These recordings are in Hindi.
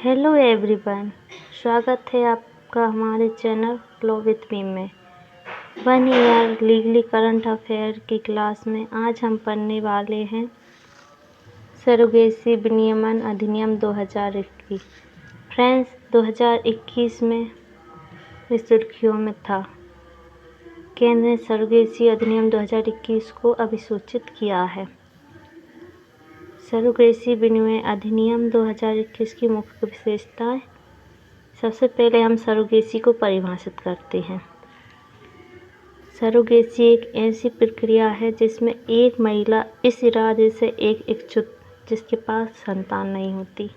हेलो एवरीवन, स्वागत है आपका हमारे चैनल फ्लो विथ मी में 1 ईयर लीगली करंट अफेयर की क्लास में। आज हम पढ़ने वाले हैं सरोगेसी विनियमन अधिनियम 2021। फ्रेंड्स, 2021 में इस सुर्खियों में था। केंद्र ने सरोगेसी अधिनियम 2021 को अधिसूचित किया है। सरोगेसी विनिमय अधिनियम 2021 की मुख्य विशेषताएं। सबसे पहले हम सरोगेसी को परिभाषित करते हैं। सरोगेसी एक ऐसी प्रक्रिया है जिसमें एक महिला इस इरादे से एक इच्छुक जिसके पास संतान नहीं होती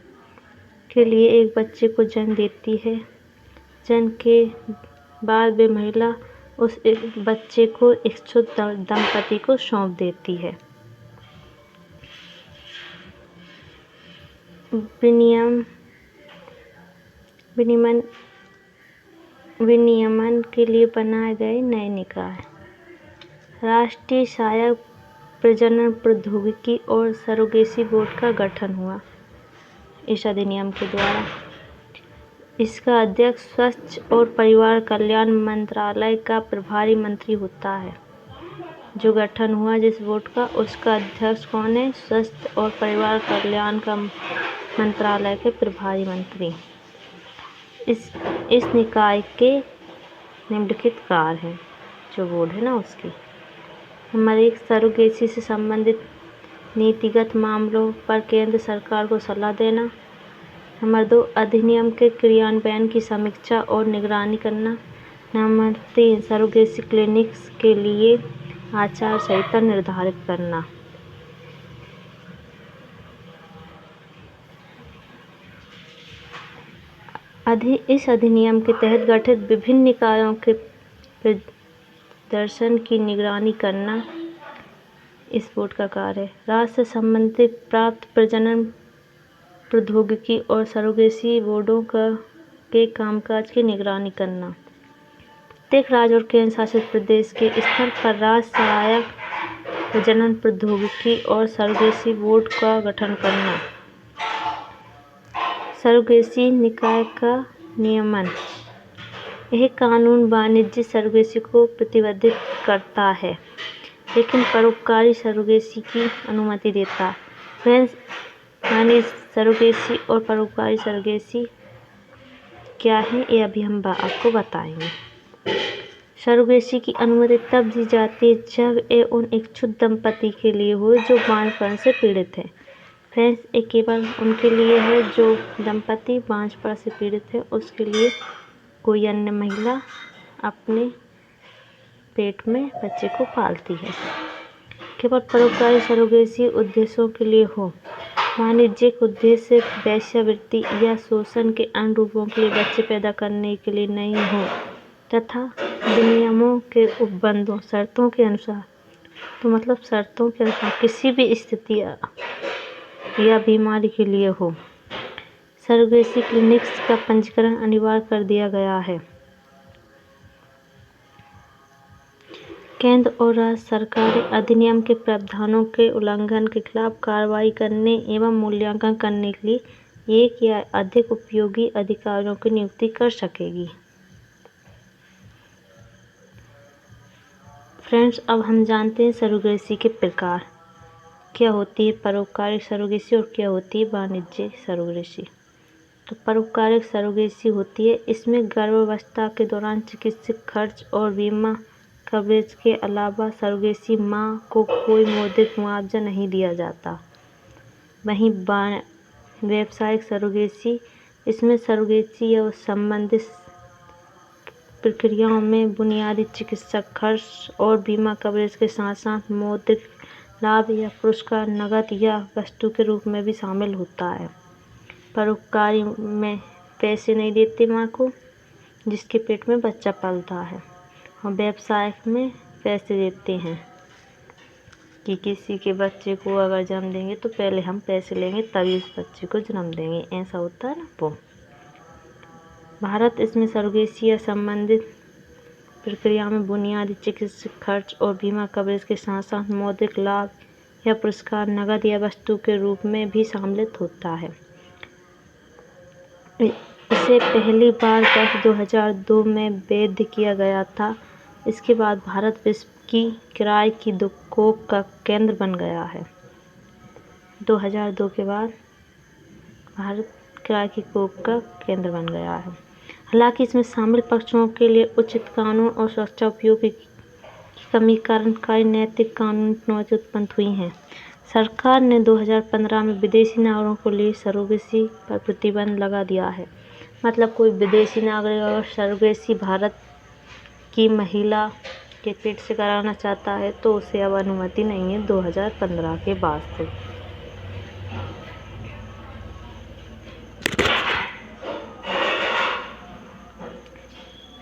के लिए एक बच्चे को जन्म देती है। जन्म के बाद वे महिला उस बच्चे को इच्छुक दंपति को सौंप देती है। विनियमन के लिए बनाए गए नए निकाय। राष्ट्रीय सहायक प्रजनन प्रौद्योगिकी और सरोगेसी बोर्ड का गठन हुआ इस अधिनियम के द्वारा। इसका अध्यक्ष स्वास्थ्य और परिवार कल्याण मंत्रालय का प्रभारी मंत्री होता है। जो गठन हुआ जिस बोर्ड का, उसका अध्यक्ष कौन है? स्वास्थ्य और परिवार कल्याण का मंत्रालय के प्रभारी मंत्री। इस निकाय के निम्नलिखित कार्य हैं। जो बोर्ड है ना उसकी। नंबर 1, सरोगेसी से संबंधित नीतिगत मामलों पर केंद्र सरकार को सलाह देना। नंबर 2, अधिनियम के क्रियान्वयन की समीक्षा और निगरानी करना। नंबर 3, सरोगेसी क्लिनिक्स के लिए आचार संहिता निर्धारित करना। इस अधिनियम के तहत गठित विभिन्न निकायों के प्रदर्शन की निगरानी करना इस बोर्ड का कार्य है। राज्य से संबंधित प्राप्त प्रजनन प्रौद्योगिकी और सरोगेसी बोर्डों के कामकाज की निगरानी करना। प्रत्येक राज्य और केंद्र शासित प्रदेश के स्तर पर राज्य सहायक प्रजनन प्रौद्योगिकी और सरोगेसी बोर्ड का गठन करना। सरोगेसी निकाय का नियमन। यह कानून वाणिज्यिक सरोगेसी को प्रतिबंधित करता है, लेकिन परोपकारी सरोगेसी की अनुमति देता है। फ्रेंड्स, वाणिज्यिक सरोगेसी और परोपकारी सरोगेसी क्या है, ये अभी हम आपको बताएंगे। सरोगेसी की अनुमति तब दी जाती है जब ये उन इच्छुक दंपति के लिए हो जो बांझपन से पीड़ित है। फ्रेंड्स, ये केवल उनके लिए है जो दंपति बांझपन से पीड़ित है, उसके लिए कोई अन्य महिला अपने पेट में बच्चे को पालती है। केवल परोपकारी सरोगेसी उद्देश्यों के लिए हो, वाणिज्यिक उद्देश्य वेश्यावृत्ति या शोषण के अन्य रूपों के लिए बच्चे पैदा करने के लिए नहीं हो, तथा विनियमों के उपबंधों शर्तों के अनुसार, तो मतलब शर्तों के अनुसार किसी भी स्थिति या बीमारी के लिए हो। सरोगेसी क्लिनिक्स का पंजीकरण अनिवार्य कर दिया गया है। केंद्र और राज्य सरकारें अधिनियम के प्रावधानों के उल्लंघन के खिलाफ कार्रवाई करने एवं मूल्यांकन करने के लिए एक या अधिक उपयोगी अधिकारियों की नियुक्ति कर सकेगी। फ्रेंड्स, अब हम जानते हैं सरोगेसी के प्रकार। क्या होती है परोपकारी सरोगेसी और क्या होती है वाणिज्यिक सरोगेसी। तो परोपकारिक सरोगेसी होती है, इसमें गर्भावस्था के दौरान चिकित्सक खर्च और बीमा कवरेज के अलावा सरोगेसी मां को कोई मौद्रिक मुआवजा नहीं दिया जाता। वहीं व्यावसायिक सरोगेसी, इसमें सरोगेसी या संबंधित प्रक्रियाओं में बुनियादी चिकित्सक खर्च और बीमा कवरेज के साथ साथ मौद्रिक लाभ या पुरस्कार नकद या वस्तु के रूप में भी शामिल होता है। परोपकारी में पैसे नहीं देते माँ को जिसके पेट में बच्चा पलता है, और व्यवसायिक में पैसे देते हैं कि किसी के बच्चे को अगर जन्म देंगे तो पहले हम पैसे लेंगे तभी उस बच्चे को जन्म देंगे, ऐसा होता है ना वो। भारत इसमें सरोगेसी या संबंधित प्रक्रिया में बुनियादी चिकित्सक खर्च और बीमा कवरेज के साथ साथ मौद्रिक लाभ या पुरस्कार नकद या वस्तु के रूप में भी सम्मिलित होता है। इसे पहली बार वर्ष 2002 में वैध किया गया था। इसके बाद भारत विश्व की किराए की कोक का केंद्र बन गया है। 2002 के बाद भारत किराए की कोक का केंद्र बन गया है। हालांकि इसमें शामिल पक्षों के लिए उचित कानून और सुरक्षा उपयोग की कमी कारण कई नैतिक कानूनी चुनौतियां उत्पन्न हुई हैं। सरकार ने 2015 में विदेशी नागरिकों के लिए सरोगेसी पर प्रतिबंध लगा दिया है। मतलब कोई विदेशी नागरिक अगर सरोगेसी भारत की महिला के पेट से कराना चाहता है तो उसे अब अनुमति नहीं है 2015 के बाद से।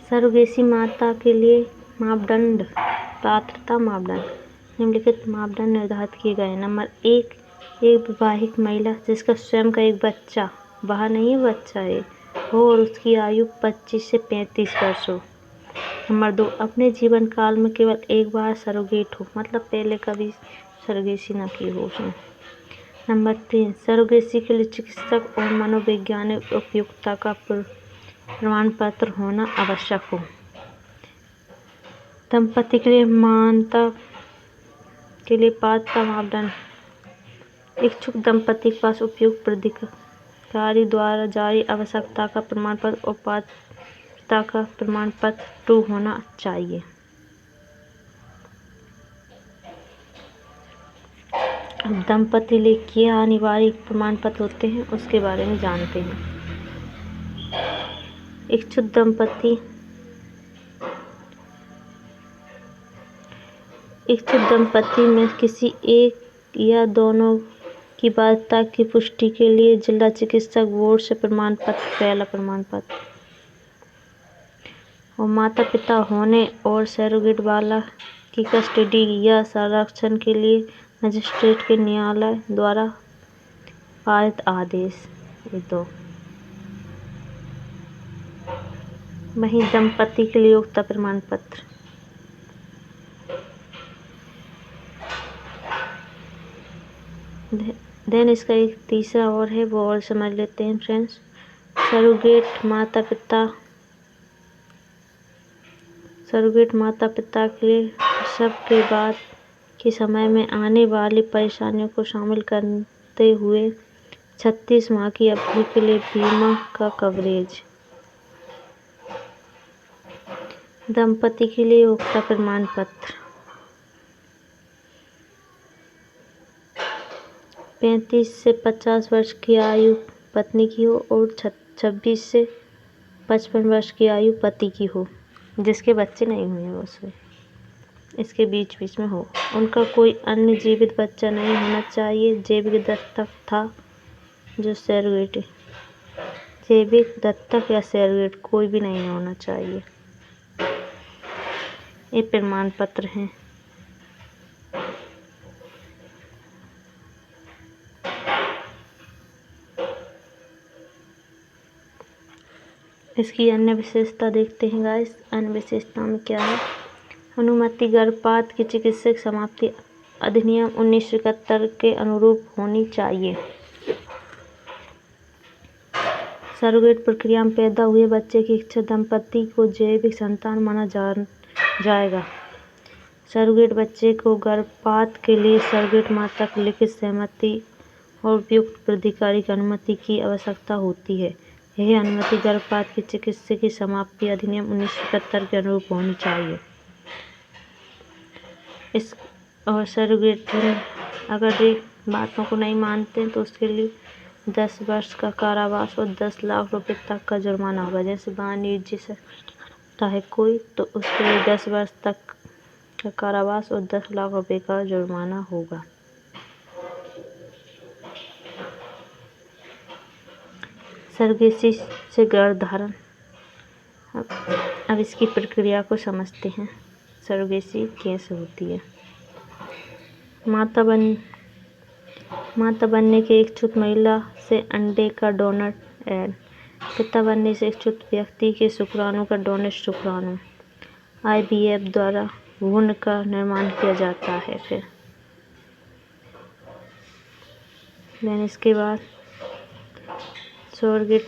सरोगेसी माता के लिए मापदंड, पात्रता मापदंड, निम्नलिखित मापदंड निर्धारित किए गए हैं। नंबर 1, एक विवाहित महिला जिसका स्वयं का एक बच्चा, बाहर नहीं है बच्चा है, हो और उसकी आयु 25 से 35 वर्ष हो। नंबर 2, अपने जीवन काल में केवल एक बार सरोगेट हो, मतलब पहले कभी सरोगेसी न की हो उसने। नंबर 3, सरोगेसी के लिए चिकित्सक और मनोवैज्ञानिक उपयुक्तता का प्रमाण पत्र होना आवश्यक हो। दंपति के लिए मान्यता के लिए पात्रता मापदंड, इच्छुक दंपति के पास उपयुक्त प्राधिकारी द्वारा जारी आवश्यकता का प्रमाण पत्र और पात्रता का प्रमाण पत्र 2 होना चाहिए। अब दंपति लिए क्या अनिवार्य प्रमाण पत्र होते हैं उसके बारे में जानते हैं। इच्छुक दंपति में किसी एक या दोनों की बाध्यता की पुष्टि के लिए जिला चिकित्सक बोर्ड से प्रमाण पत्र, पहला प्रमाण पत्र, और माता पिता होने और सरोगेट बालक की कस्टडी या संरक्षण के लिए मजिस्ट्रेट के न्यायालय द्वारा पारित आदेश। 2, वहीं दंपति के लिए योग्यता प्रमाण पत्र। देन इसका एक तीसरा और है, वो और समझ लेते हैं फ्रेंड्स। सरोगेट माता पिता के लिए प्रसव के बाद के समय में आने वाली परेशानियों को शामिल करते हुए 36 माह की अवधि के लिए बीमा का कवरेज। दंपति के लिए योग्यता प्रमाण पत्र, 35 से 50 वर्ष की आयु पत्नी की हो और 26 से 55 वर्ष की आयु पति की हो, जिसके बच्चे नहीं हुए हैं उसमें, इसके बीच में हो। उनका कोई अन्य जीवित बच्चा नहीं होना चाहिए। जैविक दत्तक था जो सरोगेट, जैविक दत्तक या सरोगेट कोई भी नहीं होना चाहिए। ये प्रमाण पत्र हैं। इसकी अन्य विशेषता देखते हैं गाइस। अन्य विशेषता में क्या है? अनुमति गर्भपात की चिकित्सक समाप्ति अधिनियम 1971 के अनुरूप होनी चाहिए। सरोगेट प्रक्रिया में पैदा हुए बच्चे की इच्छा दंपति को जैविक संतान माना जाएगा। सरोगेट बच्चे को गर्भपात के लिए सरोगेट माता की लिखित सहमति और उपयुक्त प्राधिकारी की अनुमति की आवश्यकता होती है। यह अनुमति गर्भपात की चिकित्सा की समाप्ति अधिनियम 1971 के अनुरूप होनी चाहिए। इस और सरोगेट अगर ये बातों को नहीं मानते तो उसके लिए 10 वर्ष का कारावास और 10 लाख रुपए तक का जुर्माना होगा। जैसे वाणिज्य से करता है कोई तो उसके लिए 10 वर्ष तक का कारावास और 10 लाख रुपए का जुर्माना होगा। सरोगेसी से गर्भधारण, अब इसकी प्रक्रिया को समझते हैं। सरोगेसी कैसे होती है? माता बनने के इच्छुक महिला से अंडे का डोनर एग, पिता बनने से इच्छुक व्यक्ति के शुक्राणु का डोनर शुक्राणु, IVF द्वारा भ्रूण का निर्माण किया जाता है। फिर इसके बाद सरोगेट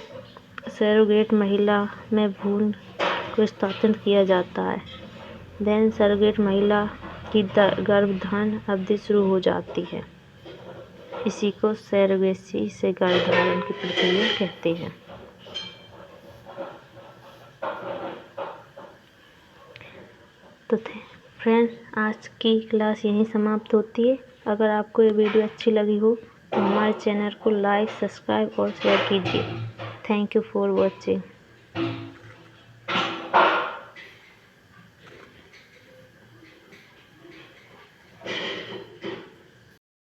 सरोगेट महिला में भ्रूण को स्थानांतरित किया जाता है। देन सरोगेट महिला की गर्भधारण अवधि शुरू हो जाती है। इसी को सरोगेसी से गर्भधारण की प्रक्रिया कहते हैं। तो फ्रेंड्स, आज की क्लास यहीं समाप्त होती है। अगर आपको ये वीडियो अच्छी लगी हो तो हमारे चैनल को लाइक, सब्सक्राइब और शेयर कीजिए। Thank you for watching.